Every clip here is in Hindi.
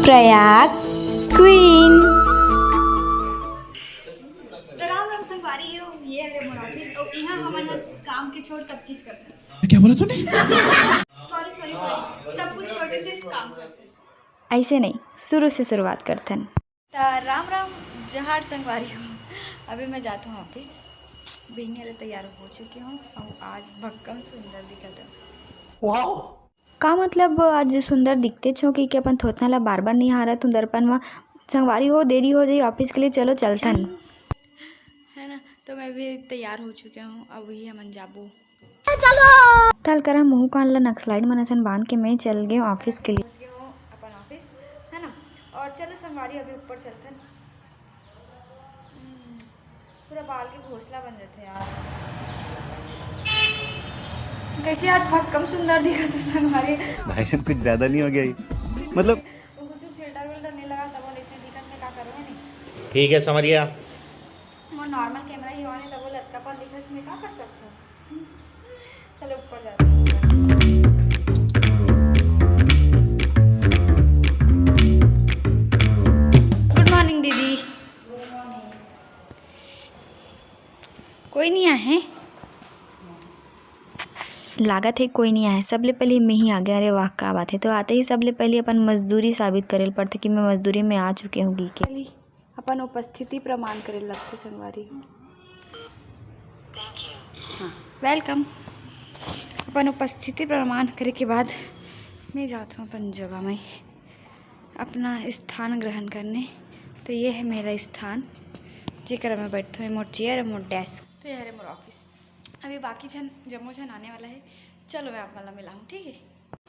प्रयाग क्वीन। राम राम संगवारी हो, ये है मोर ऑफिस और यहाँ हमन काम के छोड़ सब चीज करते हैं। क्या बोला तूने? सॉरी सॉरी सॉरी, सब कुछ छोड़ के सिर्फ काम करते हैं। ऐसे नहीं, शुरू से शुरुआत करते हैं। राम राम जहार संगवारी हो, अभी मैं जाता हूँ ऑफिस। बिहने वाले तैयार हो चुकी हूँ और आज भक्कम सुंदर दिखत है। वाओ, का मतलब आज सुंदर दिखते छो कि अपन थोतना ला बार बार नहीं हारा तुम दर्पण में। संगवारी हो, देरी हो जाए ऑफिस के लिए, चलो चलतन है ना। तो मैं भी तैयार हो चुकी हूँ, अब वही हमन जाबू। तल करा मुँह कान ला नक्सलाइट मनसन बांध के मैं चल गए ऑफिस के लिए। पहुँच गए हूँ अपन ऑफिस, है ना। और चलो संगवारी अभी ऊपर चलते हैं। पूरा बाल के घोंसला बन जाते हैं यार। कैसे आज भक्कम सुंदर दिखा तू संगवारी। भाई साहब कुछ ज्यादा नहीं हो गया ये? मतलब कुछ फिल्टर विल्टर नहीं लगा तब वो इसने दिखत में का करो है नहीं। ठीक है समरिया। वो नॉर्मल कैमरा ही ऑन है तब वो लटका पर दिखत में का कर सकते हो। चलो ऊपर जाते हैं। गुड मॉर्निंग दीदी। कोई नहीं आया है? लागत है कोई नहीं आया, सबले पहले मैं ही आ गया। अरे वाह क्या बात है। तो आते ही सबले पहले अपन मजदूरी साबित करे पड़ते कि मैं मजदूरी में आ चुके हूँ के। चली अपन उपस्थिति प्रमाण करे लगते संगवारी। हाँ वेलकम। अपन उपस्थिति प्रमाण करे के बाद मैं जाता हूँ अपन जगह में अपना स्थान ग्रहण करने। तो ये है मेरा स्थान जेकर मैं बैठता हूँ, मोर चेयर और मोर डेस्क। तो यह है मोर ऑफिस। अभी बाकी जन जम्मू जन आने वाला है, चलो मैं आप वाला मिलाऊँ, ठीक है।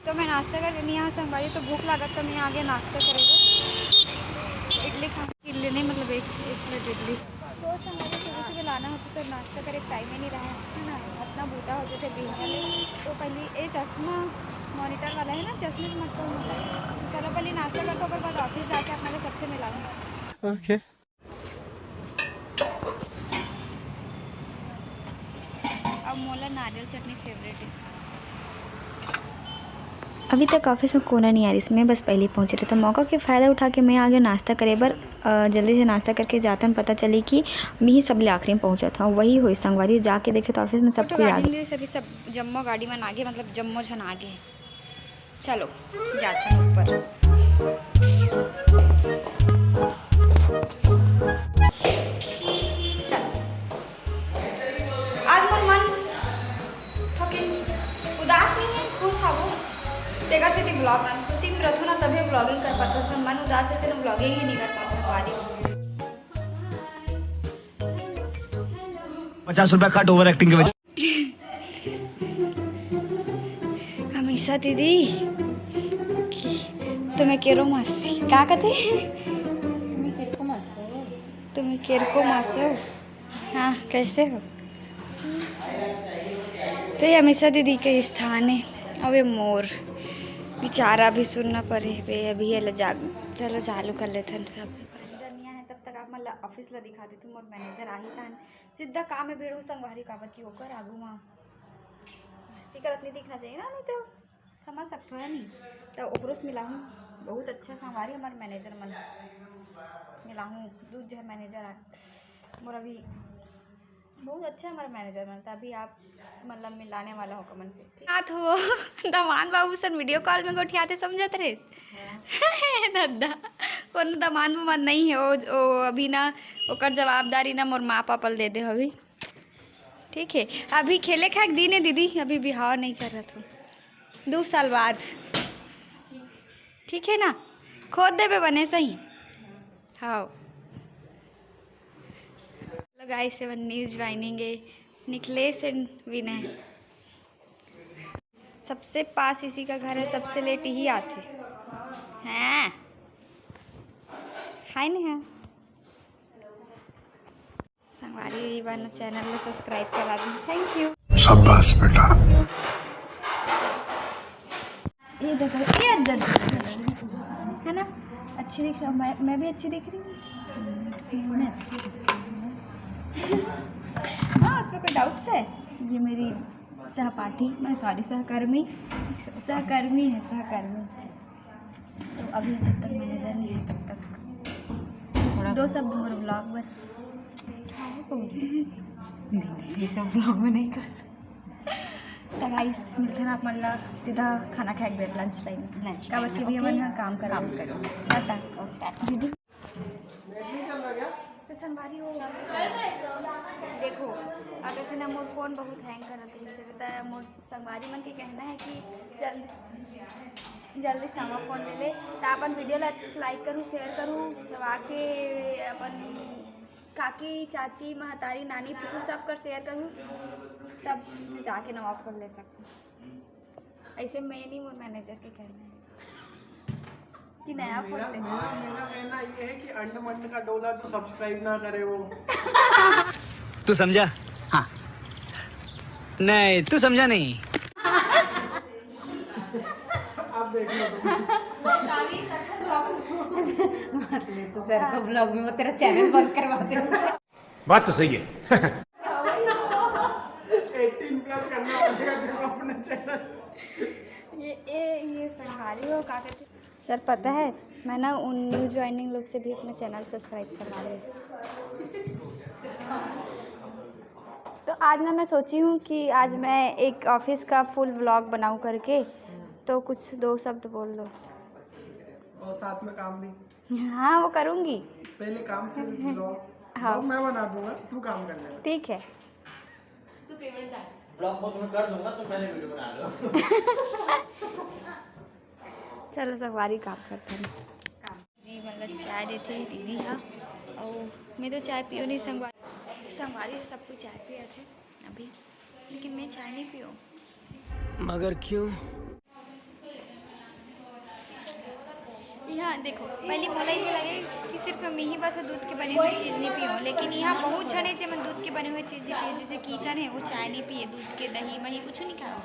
तो मैं नाश्ता कर रही हूँ संगवारी, तो भूख लागत तो मैं आगे नाश्ता करेगा। इडली खा, इडली नहीं मतलब एक प्लेट इडली। तो संगवारी सुबह लाना होता तो नाश्ता करे टाइम ही नहीं रहा है ना। अपना बूटा हो जाते बिहने वाले। तो पहले ये चश्मा मॉनिटर वाला है ना, चश्मे से मत तो चलो पहले नाश्ता करते हो, बाद ऑफिस जाके अपने सबसे मिलाऊँ। ओके। अब मोला नारियल चटनी फेवरेट है। अभी तक ऑफिस में कोना नहीं आ रही, इसमें बस पहले ही पहुंच रहे। तो मौका के फ़ायदा उठा के मैं आगे नाश्ता करे बर जल्दी से नाश्ता करके जाता पता चली कि मैं ही सबले आखिरी में पहुंचा था। वही हुई संगवारी, जाके देखे तो ऑफिस में सब कोई आ गया। सभी सब जम्मो गाड़ी में आगे, मतलब जम्मो जन आगे। चलो जाते हैं ऊपर। चल आज मोर मन थोड़ी उदास नहीं है, खुश हूँ। तेकर से ब्लॉग में खुशी में रहूँ ना तभी ब्लॉगिंग कर पाता हूँ। मन उदास रहते ना ब्लॉगिंग ही नहीं कर पाऊँ संगवारी। 50 रुपया कट ओवर एक्टिंग के वजह। हमेशा दीदी तुम्हें केरो मासी क्या कहते? तुम्हें केरको मासो। हाँ कैसे हो? तो ये हमेशा दीदी के स्थान है। अब ये मोर बेचारा भी सुनना पड़े बे। अभी ये जाग, चलो चालू कर लेते हैं। दुनिया है तब तक आप मतलब ऑफिस ला दिखा देती मोर मैनेजर आ ही था सीधा काम में भेड़ू संगवारी काबर की होकर आगू माँ मस्ती करत नहीं दिखना चाहिए ना, नहीं तो समझ सकते हो नहीं। तो ओकरो से मिला हूँ बहुत अच्छा संगवारी हमारे मैनेजर मन मिला हूँ। दूध जो मैनेजर आ मोर अभी बहुत अच्छा हमारा मैनेजर मन। अभी आप मतलब मिलाने वाला हो कमन से बात हो। दमान बाबू सर वीडियो कॉल में गोठियाते समझत रहे दादा कौन दमान उमान नहीं है ओ अभी ना ओकर जवाबदारी ना मोर माँ पापल दे दे अभी, ठीक है। अभी खेले खाक दिन है दीदी, अभी बिहार नहीं कर रहा था 2 साल बाद, ठीक है ना। खोद देवे बने सही। हाँ गाइस 7 न्यूज ज्वाइनिंग है निखिलेश एंड विनय। सबसे पास इसी का घर है, सबसे लेट ही आते हैं। हाय नहीं है संगवारी वाला चैनल में सब्सक्राइब करा दी, थैंक यू। शाबाश बेटा। ये देखो ये अद्दन है ना, अच्छी दिख रहा हूँ मैं भी अच्छी दिख रही हूँ। हाँ उसमें कोई डाउट्स है? ये मेरी सहपाठी, मैं सॉरी सहकर्मी है सहकर्मी। तो अभी जब तक मैनेजर नहीं है तब तक दो शब्द मोर ब्लॉग बन ये सब ब्लॉग में नहीं कर तो गाइस मिलते हैं आप मतलब सीधा खाना खाए बेर लंच टाइम काबर के भी हमन हा काम करो टाटा दीदी तो संभारी हो देखो अब ऐसे ना मोर फ़ोन बहुत हैंग करत रही से तो मोर संभारी मन के कहना है कि जल्दी से नवा फ़ोन ले ले तो अपन वीडियो ला अच्छे से लाइक करूँ शेयर करूँ तब आके अपन काकी चाची महतारी नानी पुप्पू सब कर शेयर करूँ तब जाके नवा फ़ोन ले सकूँ। ऐसे मैं नहीं मोर मैनेजर के कहना है कि नया फ़ोन ले। मेरा कहना ये है कि अंड मंड का डोला जो सब्सक्राइब ना करे वो। तू समझा? हाँ। नहीं तू समझा नहीं। आप देख लो तो सर को ब्लॉग में वो तेरा चैनल बंद करवा दे। बात तो सही है। 18+ करना पड़ेगा तेरे अपने चैनल। ये संभारी हो का कहते सर पता है मैं ना उन न्यू ज्वाइनिंग लोग से भी अपना चैनल सब्सक्राइब करवा रही तो आज ना मैं सोची हूँ कि आज मैं एक ऑफिस का फुल व्लॉग बनाऊँ करके तो कुछ दो शब्द बोल दो। और साथ में काम भी। हाँ वो करूँगी पहले काम फिर ब्लॉग। हाँ। ब्लॉग मैं बना दूंगा तू काम कर लेना। ठीक है ब्लॉग को तुम्हें कर दूंगा तुम पहले वीडियो बना लो। चलो सवारी काम करते हैं नहीं मतलब चाय देते हैं दीदी हाँ और मैं तो चाय पियो नहीं संगवारी सब कुछ चाय पिया थे अभी लेकिन मैं चाय नहीं पियो। मगर क्यों? यहाँ देखो पहले मोला ये लगे कि सिर्फ मैं ही बस दूध के बने हुए चीज़ नहीं पियो लेकिन यहाँ बहुत जने जो मैं दूध के बने हुए चीज़ नहीं पिए जैसे किशन है वो चाय नहीं पिए दूध के दही मही कुछ नहीं खाओ।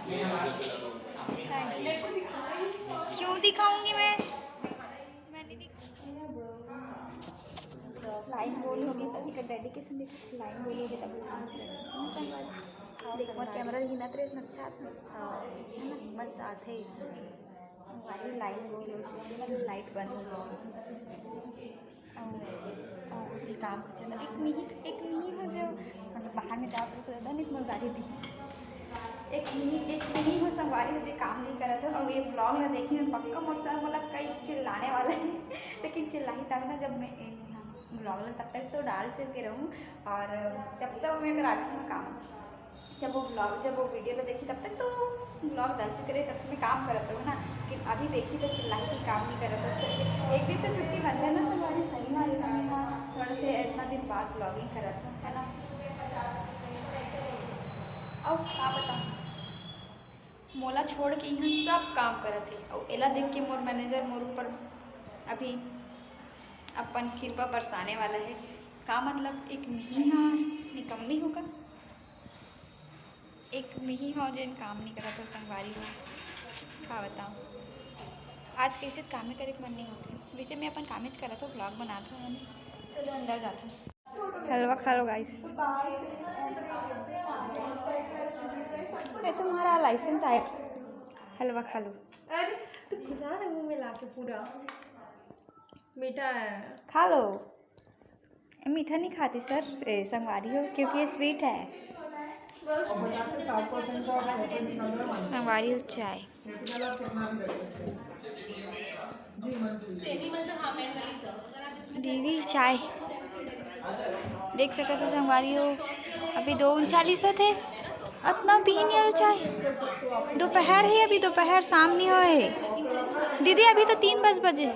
क्यों दिखाऊंगी मैं नहीं लाइन बोली होगी तभी का डेडिकेशन देखो लाइन बोली होगी तभी देखो और कैमरा हिना तो इतना अच्छा है ना मस्त आते हमारी लाइन बोली होगी लाइट बंद हो जाएगी और काम कर चला एक मिही हो जो मतलब बाहर में जाओ तो नहीं तुम्हारी गाड़ी दी एक मिनी हो संगवारी मुझे काम नहीं करा था और ये ब्लॉग में देखी ना पक्का मोर सर मतलब कई चिल्लाने वाला है लेकिन चिल्लाई तब ना जब मैं ब्लॉग में तब तक तो डाल चल के रहूँ और जब तक मैं करा दूँ काम जब वो वीडियो में देखी तब तक तो ब्लॉग डाल चुके रहे तब तक मैं काम करता हूँ ना लेकिन अभी देखी तो चिल्लाई की काम नहीं करा था एक दिन तो छुट्टी बंद है ना संगवारी सही ना थोड़ा से इतना दिन बाद ब्लॉगिंग करा था है ना और क्या बताऊँ मोला छोड़ के यहाँ सब काम करत थे और एला देख के मोर मैनेजर मोर ऊपर अभी अपन कृपा बरसाने वाला है का मतलब एक महीना निकम्मी होगा एक मिही हो जिन काम नहीं करा था संगवारी हो का बताऊँ आज कैसे काम ही करे मन नहीं होते वैसे मैं अपन काम करा था ब्लॉग बनाता हूँ चलो अंदर जाता हूँ हलवा खा लो गाइस तुम्हारा लाइसेंस आया हलवा खा लो अरे तो घुसा दे मुंह में लाके पूरा मीठा है खा लो मीठा नहीं खाती सर संगवारी हो क्योंकि ये स्वीट है संगवारी हो चाय दीदी चाय देख सके तो संगवारी हो अभी 2:39 होते इतना पी नहीं है चाय दोपहर है अभी दोपहर शाम नहीं होए दीदी अभी तो 3 बजे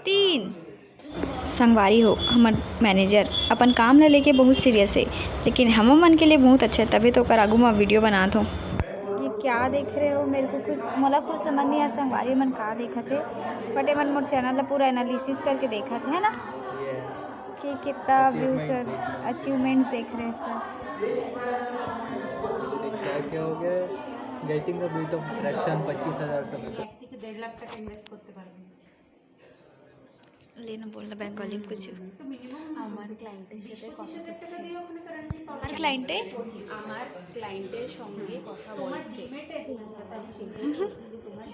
3 संगवारी हो हमार मैनेजर अपन काम ला लेके बहुत सीरियस है लेकिन हम मन के लिए बहुत अच्छा है तभी तो कर आगू में वीडियो बना दो ये क्या देख रहे हो मेरे को कुछ मोला कुछ समझ नहीं आया संगवारी मन का देखा थे बट मन मोर चैनल ला पूरा एनालिसिस करके देखा था है ना कि कितना व्यू सर अचीवमेंट्स देख रहे हैं सर क्या हो गया getting the beat of attraction 25,000 सब 1.5 लाख तक इन्वेस्ट करते पारबे लेना बोलना बेंगली में कुछ আমার ক্লায়েন্টের সাথে কথা বলছে আর ক্লায়েন্টে আমার ক্লায়েন্টের সঙ্গে কথা বলছে তোমার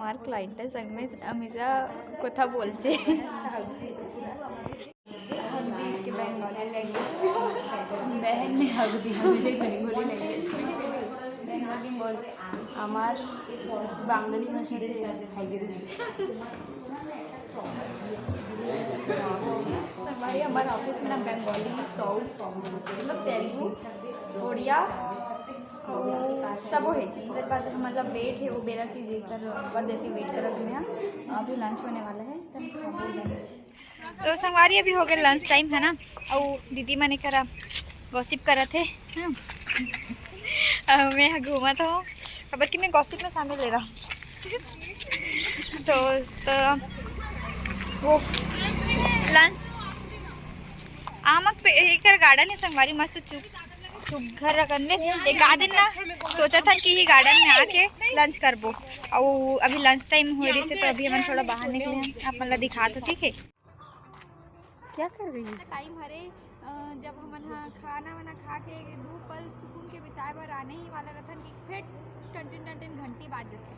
हमार क्लाइंट संग में हमेशा कथा बोलचे हल्दी इसके बंगाली लैंग्वेज बहन ने हल्दी हमें बंगाली लैंग्वेज बंगाली बोल আমার বাঙালি ভাষাতে খাইয়ে দিয়েছে हमारे ऑफिस में ना बंगाली साउथ मतलब तेलुगु उड़िया सब है इधर बाद मतलब वेट है वो बेरा की जेकर कर देती वेट करत में अभी लंच होने वाला है तो संगवारी अभी हो गए लंच टाइम है ना और दीदी मैंने करा गॉसिप करा थे मैं घूमा था खबर कि मैं गॉसिप में शामिल ले रहा हूँ तो वो लंच आमक पे एक गार्डन है संगवारी मस्त चुप घर रखने एक आधे ना सोचा था कि ये गार्डन में आके लंच करबो और अभी लंच टाइम हो रही से तो अभी हम थोड़ा बाहर निकले हैं आप मतलब दिखा तो ठीक है क्या कर रही है टाइम हरे जब हम खाना वाना खा के दो पल सुकून के बिताए और आने ही वाला रहता कि फिर टन घंटी बाज जाती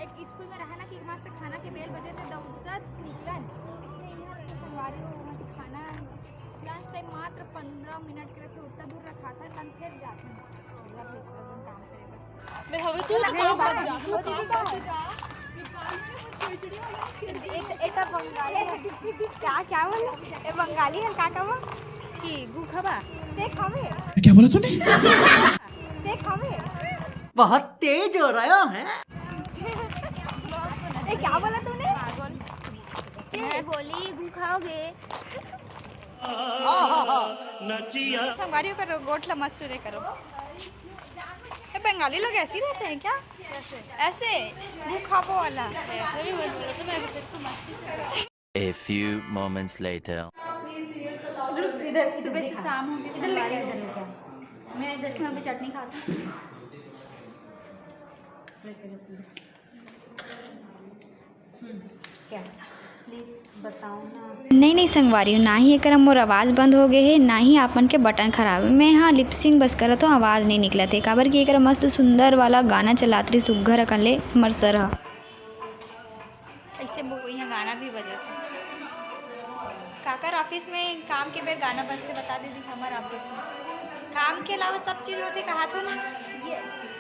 एक स्कूल में रहना कि मस्त खाना के बेल बजे से दौड़त निकलन इसलिए यहाँ पे संगवारी मस्त खाना लंच टाइम मात्र 15 मिनट के रखे उतना दूर रखा था हम फिर जाते हैं काम करेगा मैं हवे तू एटा बंगाली क्या बोला ए बंगाली है का वो की गु खबा देख हवे क्या बोला तूने? देख हवे बहुत तेज हो रहा है। ए क्या बोला तूने मैं बोली गु खाओगे संगवारियों करो गोठला मत सुरे करो ये बंगाली लोग ऐसे ही रहते हैं क्या ऐसे गु खाबो वाला A few moments later. इधर सुबह से शाम होती इधर लेके मैं इधर की मैं चटनी खाती हूँ क्या प्लीज़ बताओ ना नहीं संगवारी ना ही एक मोर आवाज़ बंद हो गए है ना ही आपन के बटन खराब है मैं हाँ लिपसिंग बस करत हूँ आवाज़ नहीं निकला थे काबर कि एक मस्त सुंदर वाला गाना चलात रही सुघर अकन ले हमर सर हा ऐसे यहाँ गाना भी बजा था काकर ऑफिस में काम के बेर गाना बजते बता दीदी हमारे ऑफिस में काम के अलावा सब चीज़ होती कहा था ना यस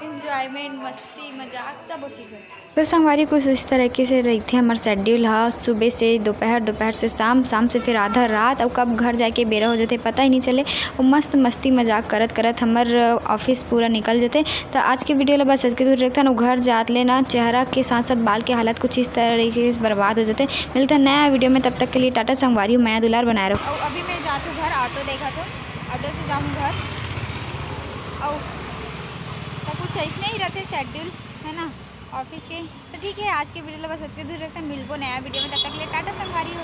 इंजॉयमेंट मस्ती मजाक सब वो चीज़ होती तो संगवारी कुछ इस तरीके से रही थी हमारा शेड्यूल हाँ सुबह से दोपहर से शाम से फिर आधा रात और कब घर जाके बेरा हो जाते पता ही नहीं चले और मस्त मस्ती मजाक करत हमार ऑफिस पूरा निकल जाते तो आज के वीडियो ला बस इसके दूर रखता ना घर जात लेना चेहरा के साथ साथ बाल के हालत कुछ इस तरीके से बर्बाद हो जाते मिलता है नया वीडियो में तब तक के लिए टाटा संगवारी मैं दुलार बनाए रहो और अभी मैं जाती हूँ घर ऑटो देखा तो ऑटो से जाऊँ घर और सब कुछ ऐसे ही रहते शेड्यूल है ना ऑफिस के तो ठीक है आज के वीडियो बस इतने दूर रखते हैं मिलबो नया वीडियो में तब तक के लिए टाटा संगवारी हो